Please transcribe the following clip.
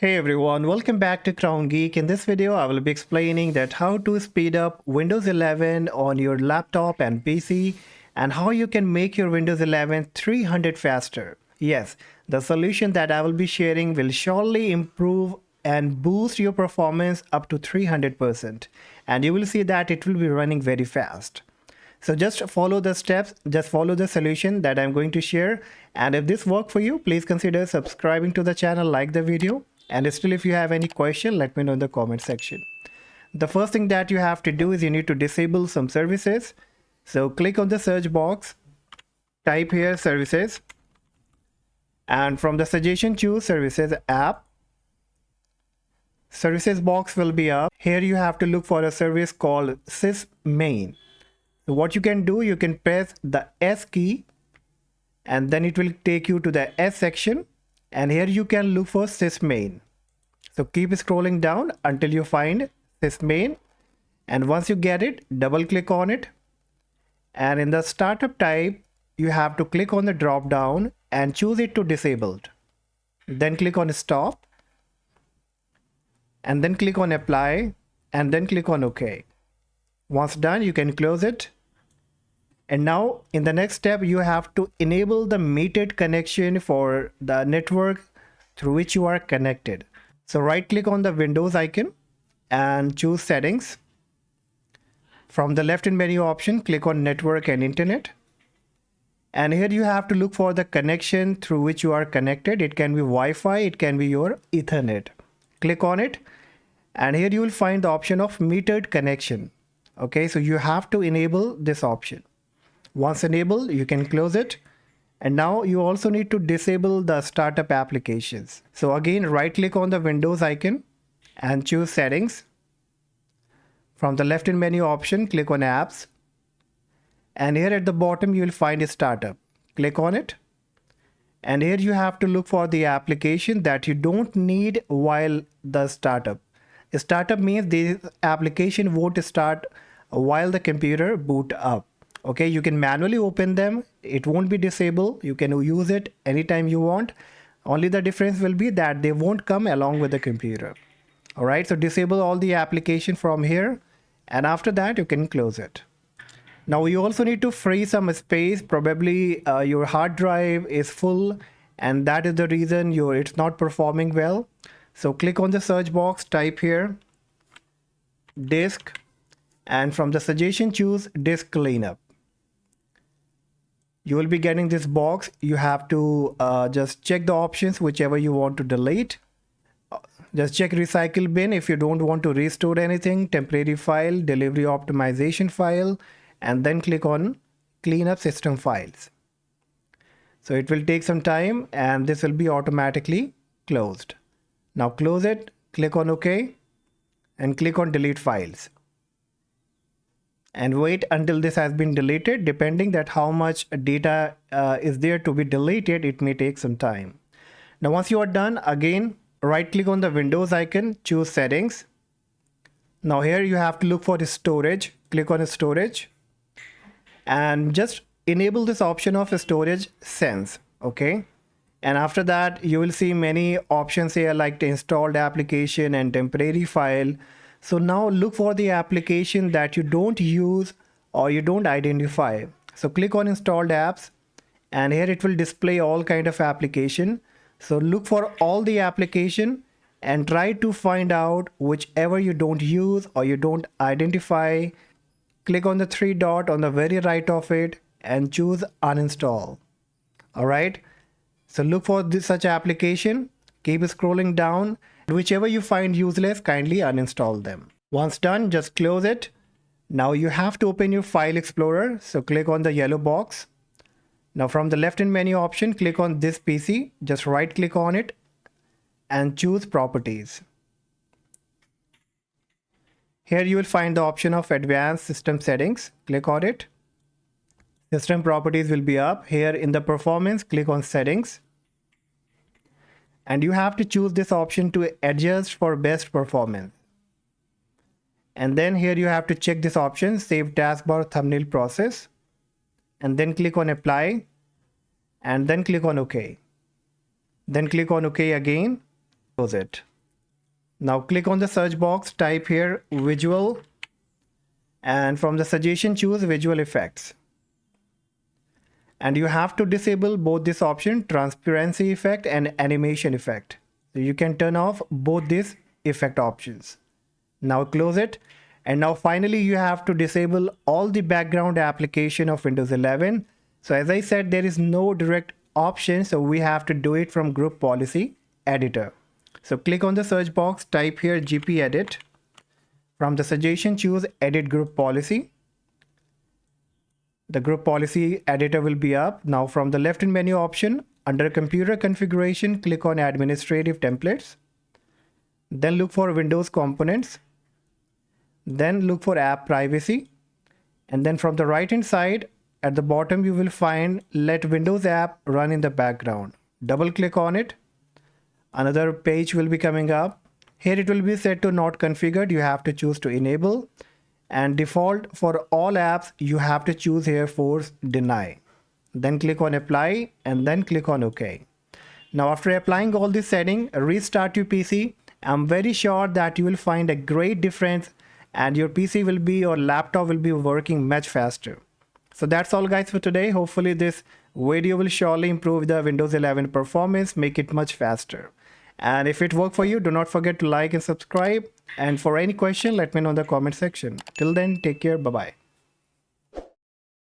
Hey everyone, welcome back to Crown Geek. In this video, I will be explaining that how to speed up Windows 11 on your laptop and PC and how you can make your Windows 11 300 faster. Yes, the solution that I will be sharing will surely improve and boost your performance up to 300%. And you will see that it will be running very fast. So just follow the steps, just follow the solution that I'm going to share. And if this worked for you, please consider subscribing to the channel, like the video. And still, if you have any question, let me know in the comment section. The first thing that you have to do is you need to disable some services. So click on the search box, type here services. And from the suggestion, choose services app. Services box will be up. Here you have to look for a service called SysMain. So what you can do, you can press the S key and then it will take you to the S section. And here you can look for SysMain. So keep scrolling down until you find SysMain. And once you get it, double click on it. And in the startup type, you have to click on the drop down and choose it to disabled. Then click on stop. And then click on apply. And then click on OK. Once done, you can close it. And now in the next step, you have to enable the metered connection for the network through which you are connected. So right click on the Windows icon and choose settings. From the left hand menu option, click on network and internet. And here you have to look for the connection through which you are connected. It can be Wi-Fi, it can be your Ethernet. Click on it. And here you will find the option of metered connection. Okay, so you have to enable this option. Once enabled, you can close it. And now you also need to disable the startup applications. So again, right click on the Windows icon and choose settings. From the left hand menu option, click on apps. And here at the bottom, you will find a startup. Click on it. And here you have to look for the application that you don't need while the startup. A startup means this application won't start while the computer boot up. Okay, you can manually open them. It won't be disabled. You can use it anytime you want. Only the difference will be that they won't come along with the computer. All right, so disable all the application from here. And after that, you can close it. Now, you also need to free some space. Probably your hard drive is full. And that is the reason it's not performing well. So click on the search box, type here, disk. And from the suggestion, choose disk cleanup. You will be getting this box. You have to just check the options, whichever you want to delete. Just check recycle bin if you don't want to restore anything, temporary file, delivery optimization file, and then click on clean up system files. So it will take some time and this will be automatically closed. Now close it, click on OK, and click on delete files. And wait until this has been deleted. Depending that how much data is there to be deleted, it may take some time. Now once you are done, again right click on the Windows icon, choose settings. Now here you have to look for the storage. Click on storage and just enable this option of storage sense. Okay, and after that you will see many options here like the installed application and temporary file. So now look for the application that you don't use or you don't identify. So click on installed apps and here it will display all kind of application. So look for all the application and try to find out whichever you don't use or you don't identify. Click on the three dot on the very right of it and choose uninstall. All right. So look for such application, keep scrolling down. Whichever you find useless, kindly uninstall them. Once done, just close it. Now you have to open your file explorer. So click on the yellow box. Now from the left hand menu option, click on this PC. Just right click on it and choose properties. Here you will find the option of advanced system settings. Click on it. System properties will be up. Here in the performance, click on settings. And you have to choose this option to adjust for best performance. And then here you have to check this option, save taskbar thumbnail process. And then click on apply. And then click on OK. Then click on OK again. Close it. Now click on the search box, type here visual, and from the suggestion choose visual effects. And you have to disable both this option, transparency effect and animation effect. So you can turn off both these effect options. Now close it. And now finally you have to disable all the background application of Windows 11. So as I said, there is no direct option, so we have to do it from group policy editor. So click on the search box, type here GP edit. From the suggestion choose edit group policy. The group policy editor will be up. Now from the left in menu option, under computer configuration, click on administrative templates. Then look for Windows components. Then look for app privacy. And then from the right hand side, at the bottom, you will find let Windows app run in the background. Double click on it. Another page will be coming up. Here it will be set to not configured. You have to choose to enable. And default for all apps, you have to choose here force deny. Then click on apply and then click on OK. Now after applying all this setting, restart your PC. I'm very sure that you will find a great difference and your PC will be, or laptop will be working much faster. So that's all guys for today. Hopefully this video will surely improve the Windows 11 performance, make it much faster. And if it worked for you, do not forget to like and subscribe. And for any question, let me know in the comment section. Till then, take care. Bye-bye.